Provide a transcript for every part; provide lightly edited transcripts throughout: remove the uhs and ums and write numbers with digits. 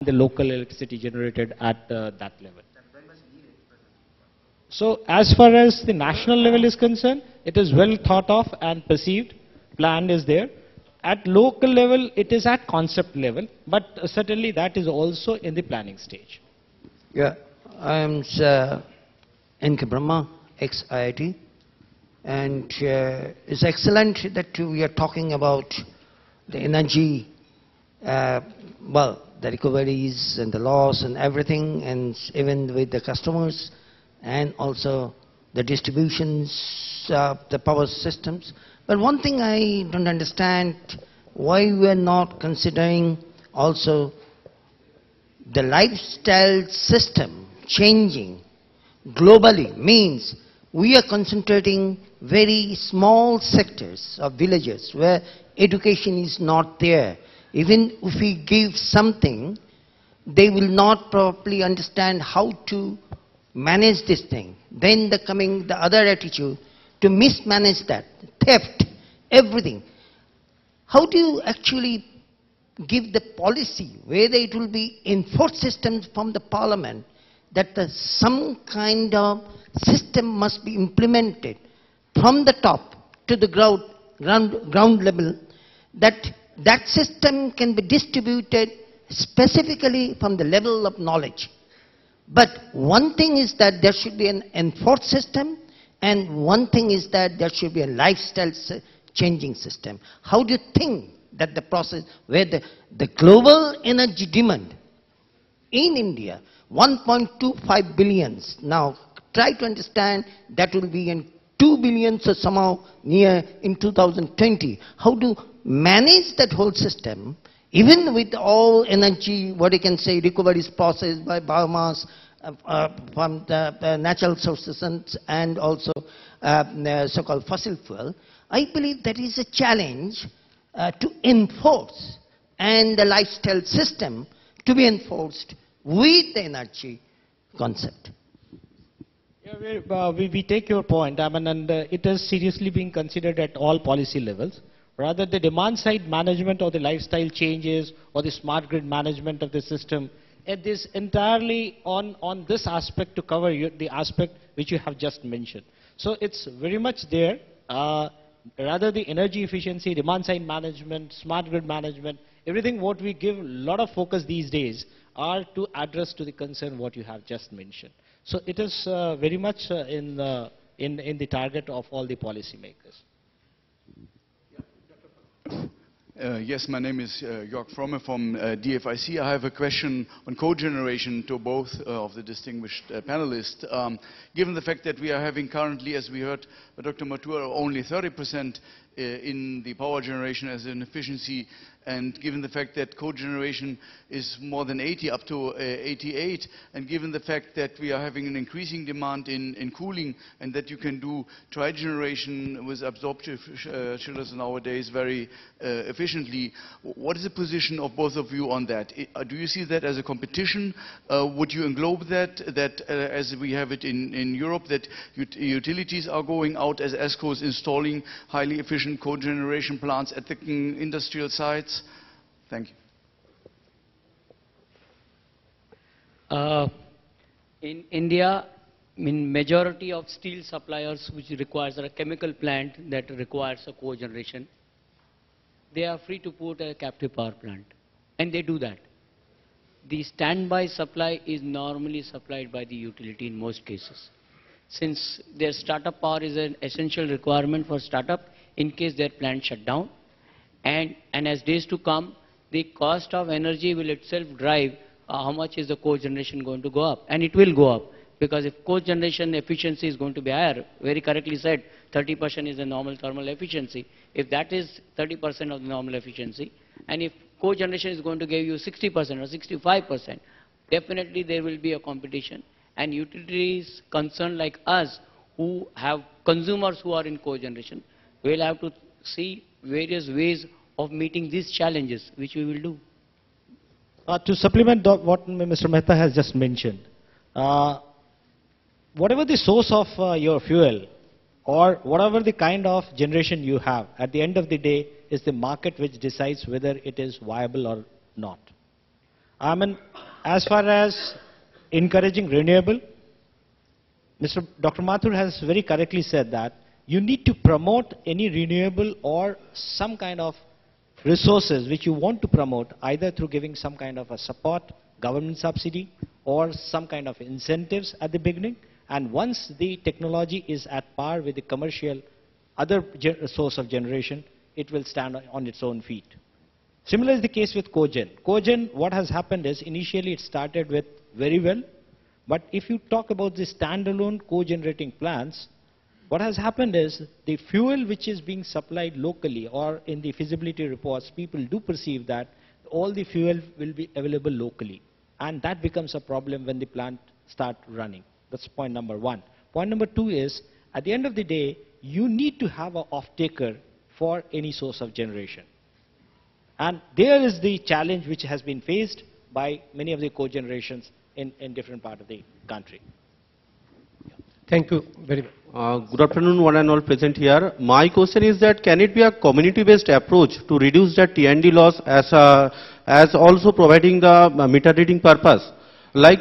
the local electricity generated at that level. So as far as the national level is concerned, it is well thought of and perceived, planned is there. At local level, it is at concept level, but certainly that is also in the planning stage. Yeah, I am N.K. Brahma, ex-IIT, and it's excellent that we are talking about the energy, well, the recoveries and the loss and everything, and even with the customers, and also the distributions, the power systems. But one thing I don't understand, why we are not considering also the lifestyle system changing globally. Means we are concentrating very small sectors of villages where education is not there. Even if we give something, they will not properly understand how to manage this thing. Then the other attitude to mismanage that, theft, everything. How do you actually give the policy, whether it will be enforced systems from the parliament, that some kind of system must be implemented from the top to the ground level, that system can be distributed specifically from the level of knowledge. But one thing is that there should be an enforced system, and one thing is that there should be a lifestyle changing system. How do you think that the process where the global energy demand in India, 1.25 billions, now try to understand that will be in 2 billion or somehow near in 2020. How to manage that whole system, even with all energy, what you can say, recoveries process by biomass, from the natural sources and also so-called fossil fuel, I believe that is a challenge to enforce, and the lifestyle system to be enforced with the energy concept. Yeah, we take your point, and it is seriously being considered at all policy levels. Rather, the demand side management or the lifestyle changes or the smart grid management of the system, it is entirely on this aspect to cover the aspect which you have just mentioned. So it's very much there. Rather, the energy efficiency, demand side management, smart grid management, everything what we give a lot of focus these days are to address to the concern what you have just mentioned. So it is very much in the target of all the policymakers. Yes, my name is Jörg Fromme from DFIC. I have a question on cogeneration to both of the distinguished panelists. Given the fact that we are having currently, as we heard by Dr. Mathur, only 30% in the power generation as an efficiency, and given the fact that cogeneration is more than 80, up to 88, and given the fact that we are having an increasing demand in cooling, and that you can do trigeneration with absorptive chillers nowadays very efficiently, what is the position of both of you on that? Do you see that as a competition? Would you englobe that as we have it in Europe, that utilities are going out as ESCOs installing highly efficient cogeneration plants at the industrial sites? Thank you. In India, majority of steel suppliers which requires a chemical plant that requires a cogeneration, they are free to put a captive power plant, and they do that. The standby supply is normally supplied by the utility in most cases. Since their startup power is an essential requirement for startup in case their plant shut down, and as days to come, the cost of energy will itself drive how much is the cogeneration going to go up. And it will go up, because if cogeneration efficiency is going to be higher, very correctly said, 30% is the normal thermal efficiency. If that is 30% of the normal efficiency, and if cogeneration is going to give you 60% or 65%, definitely there will be a competition. And utilities concerned like us, who have consumers who are in cogeneration, will have to see various ways of meeting these challenges, which we will do. To supplement what Mr. Mehta has just mentioned, whatever the source of your fuel or whatever the kind of generation you have, at the end of the day is the market which decides whether it is viable or not. I mean, as far as encouraging renewable, Dr. Mathur has very correctly said that you need to promote any renewable or some kind of resources which you want to promote, either through giving some kind of a support, government subsidy, or some kind of incentives at the beginning. And once the technology is at par with the commercial other source of generation, it will stand on its own feet. Similar is the case with cogen. Cogen, what has happened is initially it started with very well, but if you talk about the standalone co-generating plants, what has happened is the fuel which is being supplied locally, or in the feasibility reports, people do perceive that all the fuel will be available locally. And that becomes a problem when the plant start running. That's point number one. Point number two is, at the end of the day, you need to have an off-taker for any source of generation. And there is the challenge which has been faced by many of the co-generations in different parts of the country. Thank you very much. Good afternoon, one and all present here. My question is that can it be a community-based approach to reduce the T&D loss as also providing the meter reading purpose? Like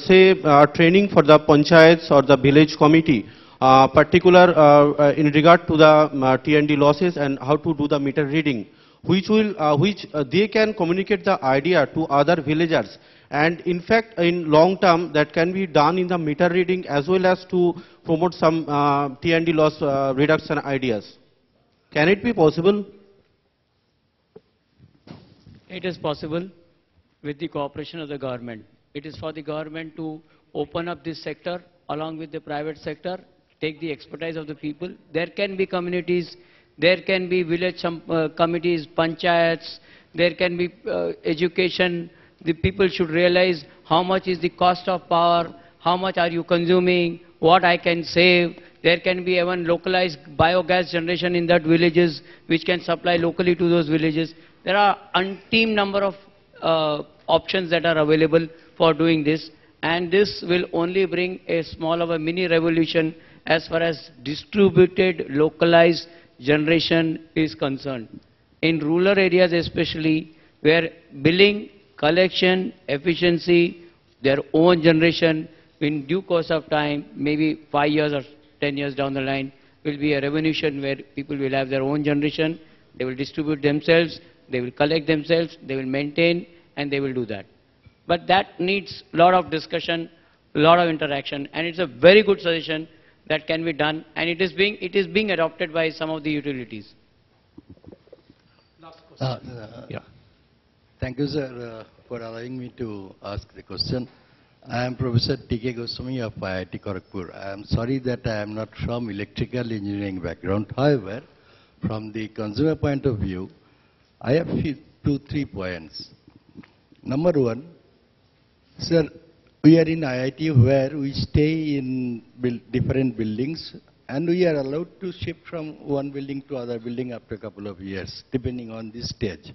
say training for the panchayats or the village committee, particular in regard to the T&D losses and how to do the meter reading, which they can communicate the idea to other villagers. And in fact, in long term, that can be done in the meter reading as well as to promote some T&D loss reduction ideas. Can it be possible? It is possible with the cooperation of the government. It is for the government to open up this sector along with the private sector, take the expertise of the people. There can be communities, there can be village committees, panchayats, there can be education. The people should realize how much is the cost of power, how much are you consuming, what I can save. There can be even localized biogas generation in that villages which can supply locally to those villages. There are umpteen number of options that are available for doing this, and this will only bring a small of a mini revolution as far as distributed localized generation is concerned. In rural areas especially, where billing, collection, efficiency, their own generation, in due course of time, maybe 5 years or 10 years down the line, will be a revolution where people will have their own generation, they will distribute themselves, they will collect themselves, they will maintain, and they will do that. But that needs a lot of discussion, a lot of interaction, and it's a very good suggestion that can be done, and it is being adopted by some of the utilities. Yeah. Thank you, sir, for allowing me to ask the question. I am Professor T.K. Goswami of IIT Kharagpur. I am sorry that I am not from electrical engineering background. However, from the consumer point of view, I have 3 points. Number one, sir, we are in IIT where we stay in different buildings and we are allowed to shift from one building to other building after a couple of years, depending on the stage.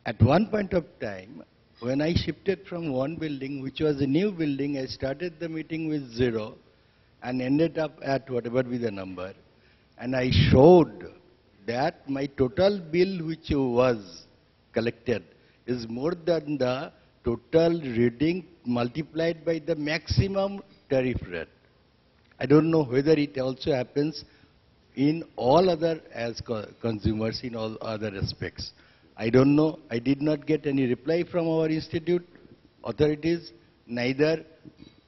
At one point of time, when I shifted from one building, which was a new building, I started the meeting with 0 and ended up at whatever be the number. And I showed that my total bill which was collected is more than the total reading multiplied by the maximum tariff rate. I don't know whether it also happens in all other as consumers in all other aspects. I don't know. I did not get any reply from our institute authorities, neither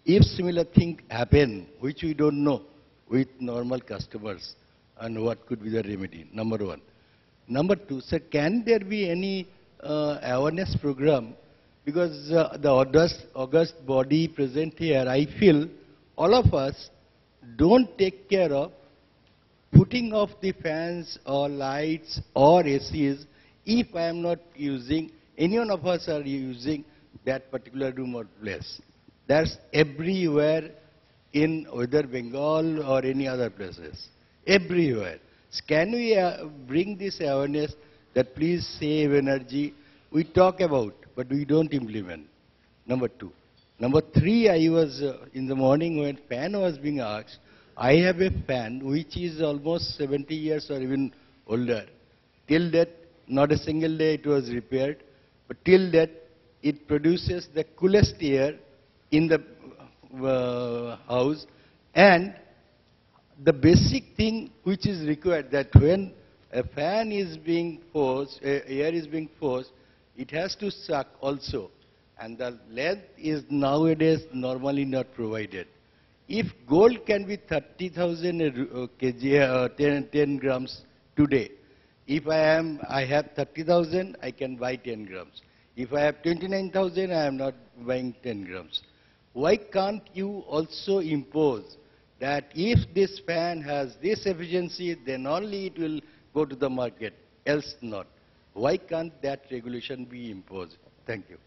if similar thing happen, which we don't know, with normal customers, and what could be the remedy, number one. Number two, sir, can there be any awareness program? Because the august body present here, I feel all of us don't take care of putting off the fans or lights or ACs if I am not using, any one of us are using that particular room or place. That's everywhere in whether Bengal or any other places. Everywhere. So can we bring this awareness that please save energy? We talk about, but we don't implement. Number two. Number three, I was in the morning when fan was being asked, I have a fan which is almost 70 years or even older. Till that, not a single day it was repaired, but till that it produces the coolest air in the house, and the basic thing which is required, that when a fan is being forced, air is being forced, it has to suck also. And the length is nowadays normally not provided. If gold can be 30,000 kg, 10 grams today, if I have 30,000, I can buy 10 grams. If I have 29,000, I am not buying 10 grams. Why can't you also impose that if this fan has this efficiency, then only it will go to the market, else not? Why can't that regulation be imposed? Thank you.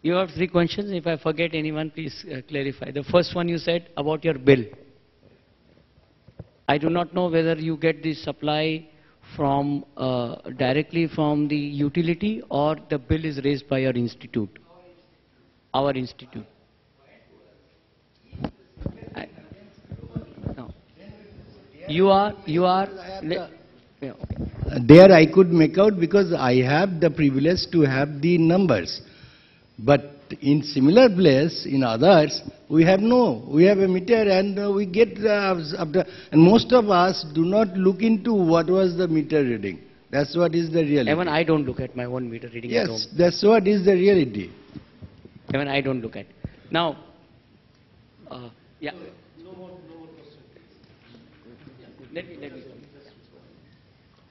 You have three questions. If I forget anyone, please clarify. The first one you said about your bill. I do not know whether you get the supply from directly from the utility or the bill is raised by your institute. Our institute. No. You are. Yeah, okay. There I could make out because I have the privilege to have the numbers. But in similar place, in others, we have no. We have a meter and we get and most of us do not look into what was the meter reading. That's what is the reality. Even I don't look at my own meter reading at home. Yes, that's what is the reality. Even I don't look at. Now, yeah. Let me.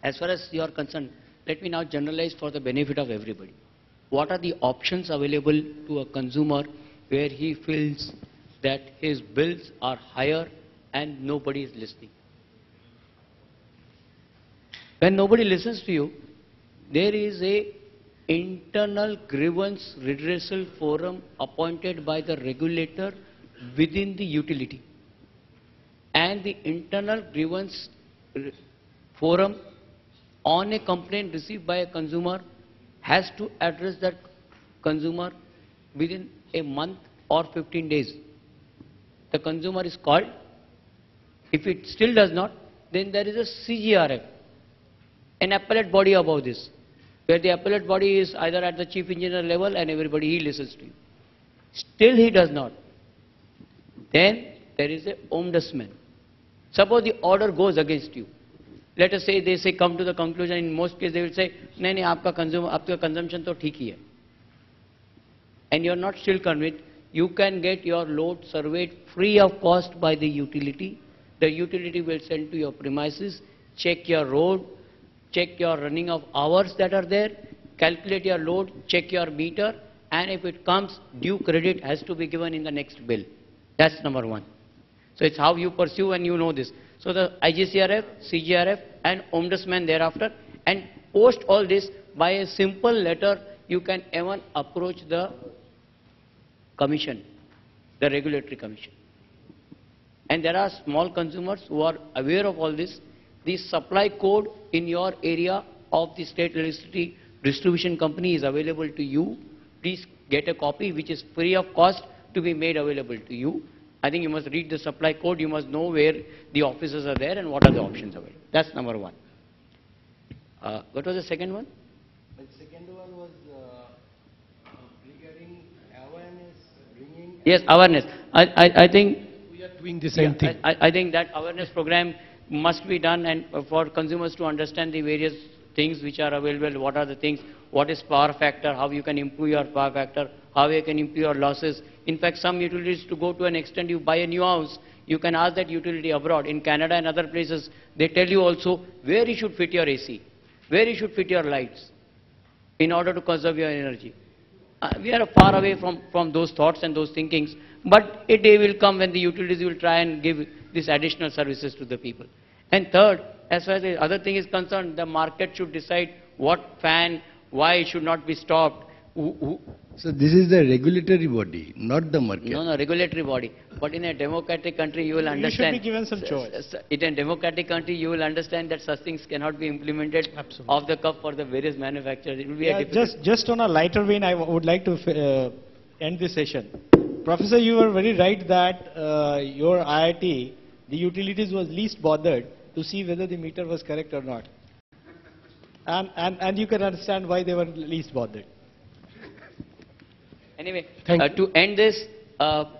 As far as you are concerned, let me now generalize for the benefit of everybody. What are the options available to a consumer where he feels that his bills are higher and nobody is listening? When nobody listens to you, there is a internal grievance redressal forum appointed by the regulator within the utility. And the internal grievance forum on a complaint received by a consumer has to address that consumer within a month or 15 days. The consumer is called. If it still does not, then there is a CGRF, an appellate body above this, where the appellate body is either at the chief engineer level and everybody, he listens to you. Still he does not. Then there is a ombudsman. Suppose the order goes against you. Let us say they say come to the conclusion, in most cases they will say, नहीं नहीं आपका consumption तो ठीक ही है. And you are not still convinced, you can get your load surveyed free of cost by the utility. The utility will send to your premises, check your road, check your running of hours that are there, calculate your load, check your meter, and if it comes, due credit has to be given in the next bill. That's number one. So it's how you pursue and you know this. So the IGCRF, CGRF and Ombudsman thereafter, and post all this by a simple letter, you can even approach the commission, the regulatory commission. And there are small consumers who are aware of all this. The supply code in your area of the state electricity distribution company is available to you. Please get a copy which is free of cost to be made available to you. I think you must read the supply code, you must know where the offices are there and what are the options available. That's number one. What was the second one? The second one was regarding awareness, bringing... Yes, awareness. I think... We are doing the same thing. I think that awareness program must be done and for consumers to understand the various things which are available, what are the things, what is power factor, how you can improve your power factor, how you can improve your losses. In fact, some utilities, to go to an extent, you buy a new house, you can ask that utility abroad. In Canada and other places, they tell you also where you should fit your AC, where you should fit your lights in order to conserve your energy. We are far away from those thoughts and those thinkings, but a day will come when the utilities will try and give these additional services to the people. And third, as far as the other thing is concerned, the market should decide what fan, why it should not be stopped. So this is the regulatory body, not the market. No, regulatory body. But in a democratic country, you will understand. You should be given some choice. In a democratic country, you will understand that such things cannot be implemented off the cuff for the various manufacturers. It will be a difficult. Just on a lighter vein, I would like to end this session. Professor, you were very right that your IIT, the utilities was least bothered to see whether the meter was correct or not. And you can understand why they were least bothered. Anyway, Thank you. to end this,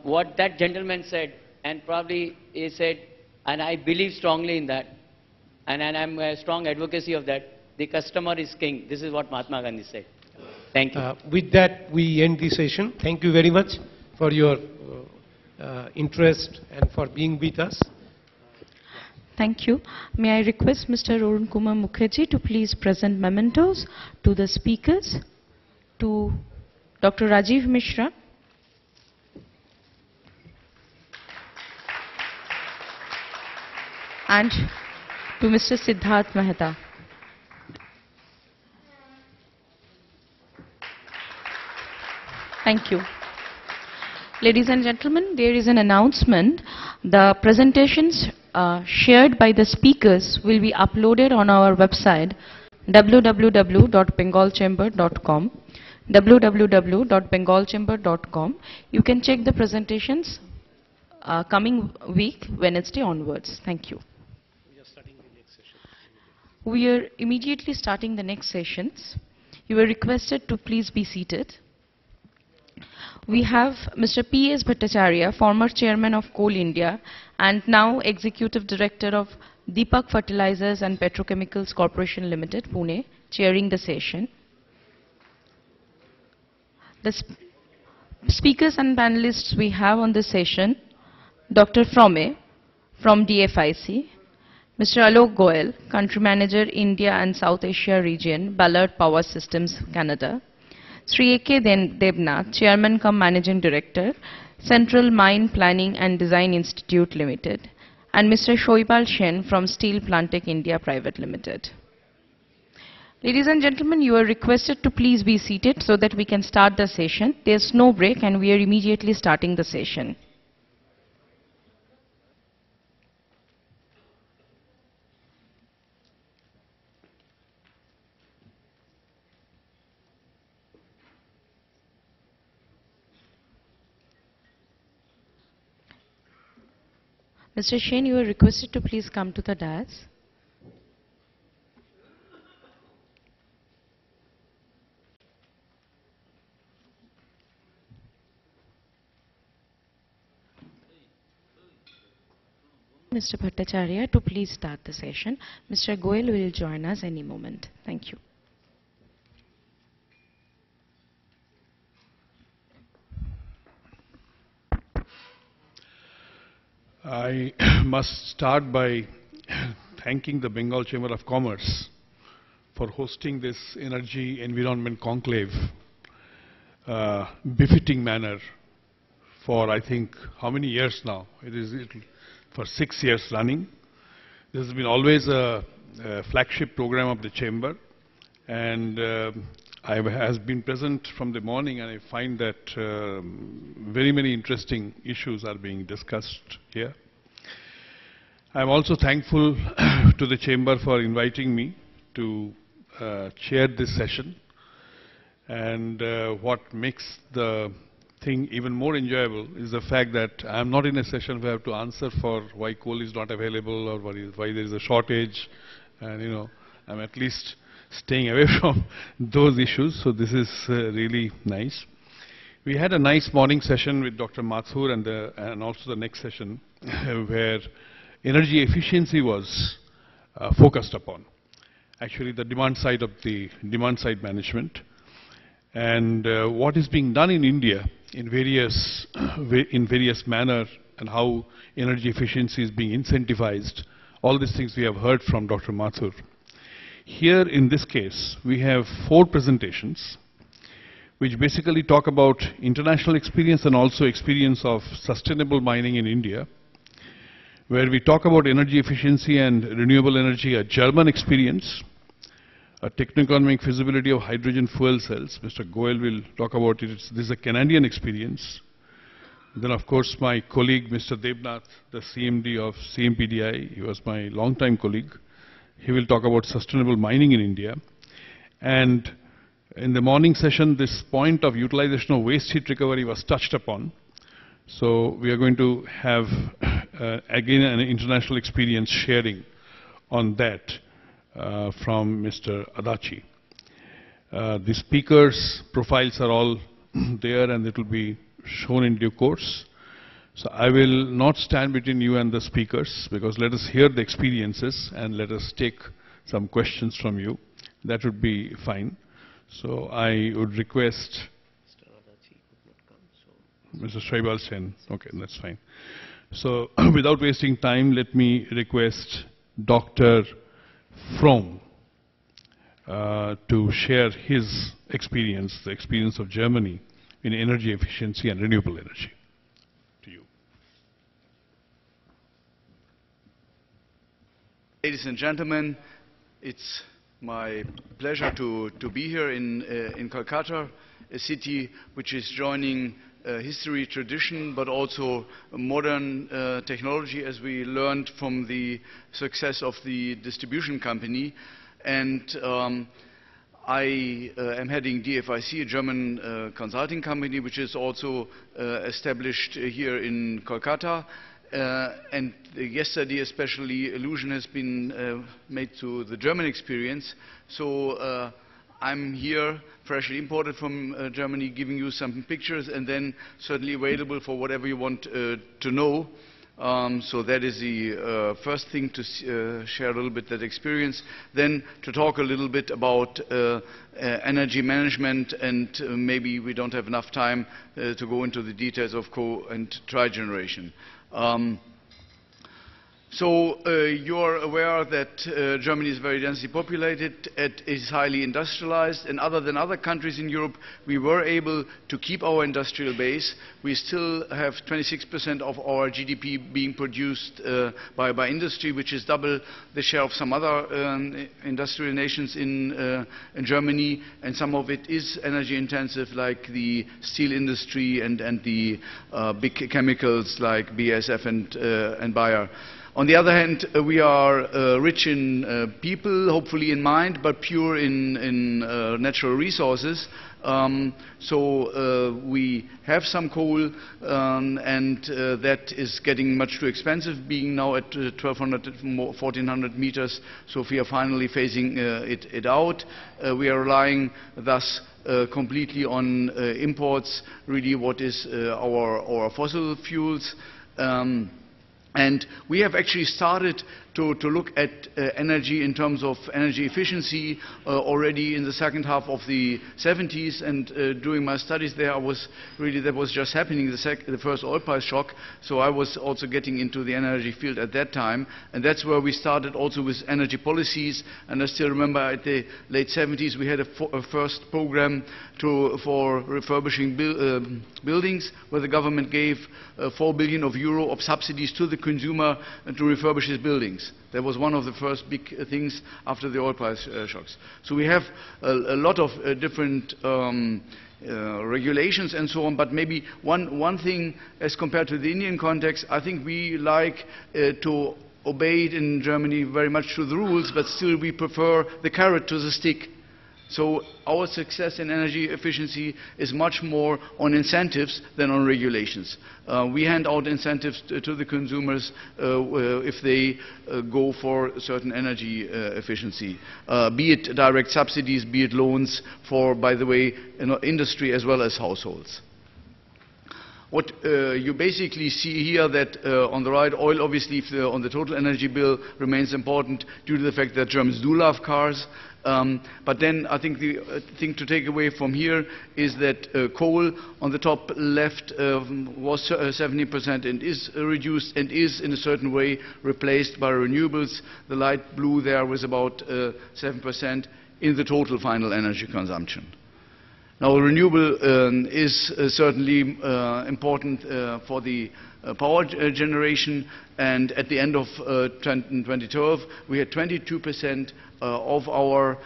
what that gentleman said, and probably he said, and I believe strongly in that, and I'm a strong advocacy of that, the customer is king. This is what Mahatma Gandhi said. Thank you. With that, we end the session. Thank you very much for your interest and for being with us. Thank you. May I request Mr. Arun Kumar Mukherjee to please present mementos to the speakers, to Dr. Rajiv Mishra, and to Mr. Siddharth Mehta. Thank you. Ladies and gentlemen, there is an announcement. The presentations shared by the speakers will be uploaded on our website www.bengalchamber.com www.bengalchamber.com. You can check the presentations coming week, Wednesday onwards. Thank you. We are immediately starting the next sessions. You are requested to please be seated. We have Mr. P.S. Bhattacharya, former chairman of Coal India and now executive director of Deepak Fertilizers and Petrochemicals Corporation Limited, Pune, chairing the session. The speakers and panelists we have on the session: Dr. Frome from DFIC, Mr. Alok Goel, Country Manager, India and South Asia Region, Ballard Power Systems, Canada, Sri A.K. Debnath, Chairman cum Managing Director, Central Mine Planning and Design Institute Limited, and Mr. Shoibal Shen from Steel Plantech India Private Limited. Ladies and gentlemen, you are requested to please be seated so that we can start the session. There's no break and we are immediately starting the session. Mr. Shen, you are requested to please come to the dais. Mr. Bhattacharya to please start the session. Mr. Goel will join us any moment. Thank you. I must start by thanking the Bengal Chamber of Commerce for hosting this energy environment conclave, befitting manner for I think how many years now? It is for 6 years running. This has been always a flagship program of the Chamber, and I has been present from the morning, and I find that very many interesting issues are being discussed here. I am also thankful to the Chamber for inviting me to chair this session, and what makes the thing even more enjoyable is the fact that I am not in a session where I have to answer for why coal is not available or why there is a shortage, and I'm at least staying away from those issues, so this is really nice. We had a nice morning session with Dr. Mathur and also the next session where energy efficiency was focused upon. Actually the demand side management, and what is being done in India in various manner, and how energy efficiency is being incentivized. All these things we have heard from Dr. Mathur. Here in this case, we have 4 presentations which basically talk about international experience and also experience of sustainable mining in India, where we talk about energy efficiency and renewable energy, a German experience, a techno-economic feasibility of hydrogen fuel cells. Mr. Goel will talk about it. This is a Canadian experience. Then, of course, my colleague, Mr. Debnath, the CMD of CMPDI, he was my long-time colleague. He will talk about sustainable mining in India. And in the morning session, this point of utilization of waste heat recovery was touched upon. So we are going to have, again, an international experience sharing on that from Mr. Adachi. The speakers' profiles are all there and it will be shown in due course. So I will not stand between you and the speakers, because let us hear the experiences and let us take some questions from you. That would be fine. So I would request Mr. Shaibal Sen. Okay, that's fine. So without wasting time, let me request Dr. Fromm to share his experience, the experience of Germany in energy efficiency and renewable energy. To you. Ladies and gentlemen, it's my pleasure to be here in Kolkata, a city which is joining history, tradition, but also modern technology, as we learned from the success of the distribution company. And I am heading DFIC, a German consulting company, which is also established here in Kolkata. And yesterday especially allusion has been made to the German experience. So I'm here, freshly imported from Germany, giving you some pictures and then certainly available for whatever you want to know. So that is the first thing, to share a little bit that experience. Then to talk a little bit about energy management, and maybe we don't have enough time to go into the details of co- and tri-generation. So you're aware that Germany is very densely populated, it is highly industrialized, and other than other countries in Europe, we were able to keep our industrial base. We still have 26% of our GDP being produced by industry, which is double the share of some other industrial nations in Germany, and some of it is energy intensive, like the steel industry and the big chemicals like BASF and Bayer. On the other hand, we are rich in people, hopefully in mind, but pure in natural resources. So we have some coal, and that is getting much too expensive, being now at 1,200, 1,400 meters. So if we are finally phasing it out, we are relying thus completely on imports, really what is our fossil fuels. And we have actually started to look at energy in terms of energy efficiency already in the second half of the 70s. And during my studies there, that was just happening, the first oil price shock. So I was also getting into the energy field at that time. And that's where we started also with energy policies. And I still remember at the late 70s we had a first program for refurbishing buildings, where the government gave 4 billion euro of subsidies to the consumer to refurbish his buildings. That was one of the first big things after the oil price shocks. So we have a lot of different regulations and so on, but maybe one thing as compared to the Indian context, I think we like to obey it in Germany very much to the rules, but still we prefer the carrot to the stick. So our success in energy efficiency is much more on incentives than on regulations. We hand out incentives to the consumers if they go for certain energy efficiency, be it direct subsidies, be it loans for, by the way, industry as well as households. What you basically see here, that on the right, oil obviously on the total energy bill remains important due to the fact that Germans do love cars. But then I think the thing to take away from here is that coal on the top left was 70% and is reduced and is in a certain way replaced by renewables. The light blue there was about 7% in the total final energy consumption. Now, renewable is certainly important for the power generation, and at the end of 2012 we had 22% of our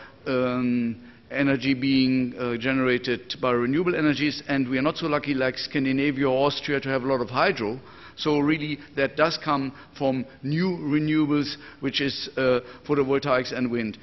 energy being generated by renewable energies, and we are not so lucky like Scandinavia or Austria to have a lot of hydro. So really that does come from new renewables, which is photovoltaics and wind.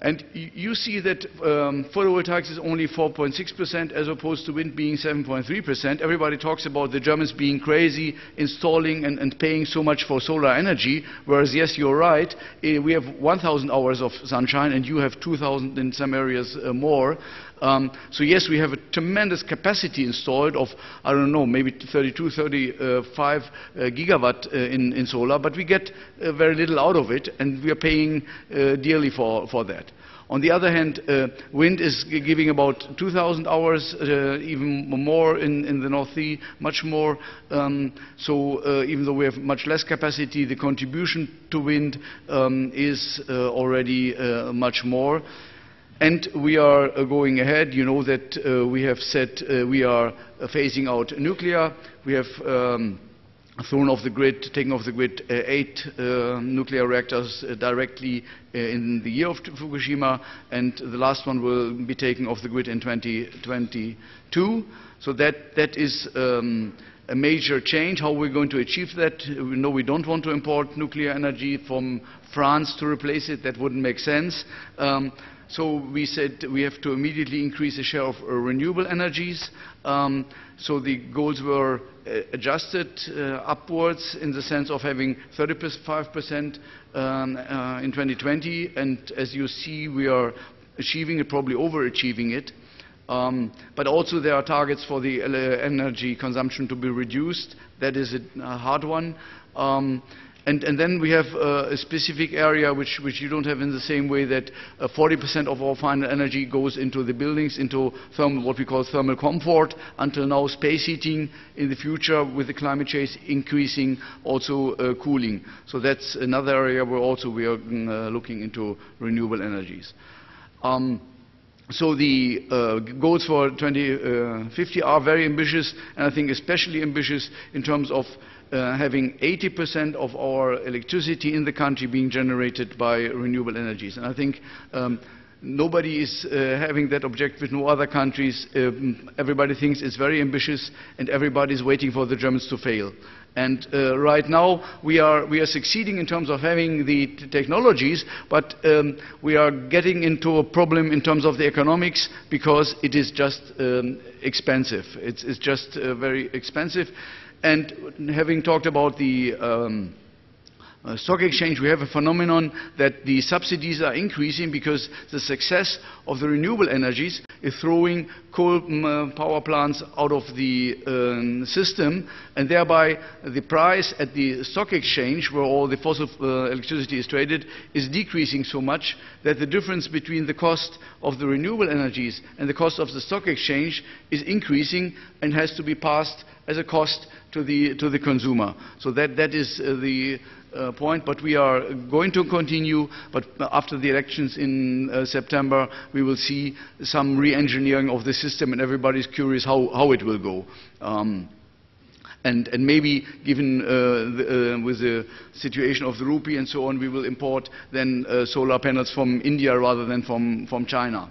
And you see that photovoltaics is only 4.6% as opposed to wind being 7.3%. Everybody talks about the Germans being crazy, installing and paying so much for solar energy, whereas yes, you're right, we have 1,000 hours of sunshine and you have 2,000 in some areas more. So yes, we have a tremendous capacity installed of, I don't know, maybe 32, 35 gigawatt in solar, but we get very little out of it, and we are paying dearly for that. On the other hand, wind is giving about 2,000 hours, even more in the North Sea, much more. So even though we have much less capacity, the contribution to wind is already much more. And we are going ahead. You know that we have said we are phasing out nuclear. We have thrown off the grid, taken off the grid 8 nuclear reactors directly in the year of Fukushima, and the last one will be taken off the grid in 2022. So that is a major change. How we're going to achieve that? We know we don't want to import nuclear energy from France to replace it. That wouldn't make sense. So we said we have to immediately increase the share of renewable energies. So the goals were adjusted upwards in the sense of having 35% in 2020. And as you see, we are achieving it, probably overachieving it. But also there are targets for the energy consumption to be reduced. That is a hard one. And then we have a specific area which you don't have in the same way, that 40% of our final energy goes into the buildings, into what we call thermal comfort. Until now, space heating. In the future, with the climate change increasing, also cooling. So that's another area where also we are looking into renewable energies. So the goals for 2050 are very ambitious, and I think especially ambitious in terms of having 80% of our electricity in the country being generated by renewable energies. And I think nobody is having that objective, no other countries. Everybody thinks it's very ambitious, and everybody is waiting for the Germans to fail. And right now we are succeeding in terms of having the technologies, but we are getting into a problem in terms of the economics, because it is just expensive. It's just very expensive. And having talked about the stock exchange, we have a phenomenon that the subsidies are increasing because the success of the renewable energies is throwing coal power plants out of the system, and thereby the price at the stock exchange, where all the fossil electricity is traded, is decreasing so much that the difference between the cost of the renewable energies and the cost of the stock exchange is increasing and has to be passed as a cost to the consumer. So that is the point, but we are going to continue. But after the elections in September, we will see some re-engineering of the system, and everybody's curious how it will go. And maybe, given with the situation of the rupee and so on, we will import then solar panels from India rather than from China.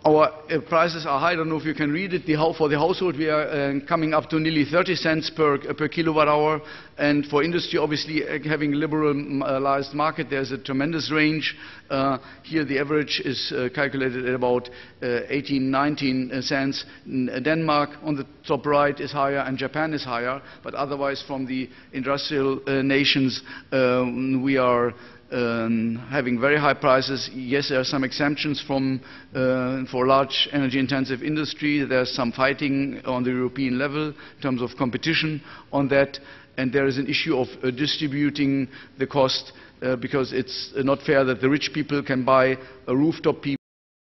Our prices are high. I don't know if you can read it. For the household, we are coming up to nearly 30 cents per kilowatt hour. And for industry, obviously, having a liberalized market, there's a tremendous range. Here, the average is calculated at about 18, 19 cents. Denmark, on the top right, is higher, and Japan is higher. But otherwise, from the industrial nations, we are having very high prices. Yes, there are some exemptions for large energy-intensive industry. There's some fighting on the European level in terms of competition on that. And there is an issue of distributing the cost, because it's not fair that the rich people can buy a rooftop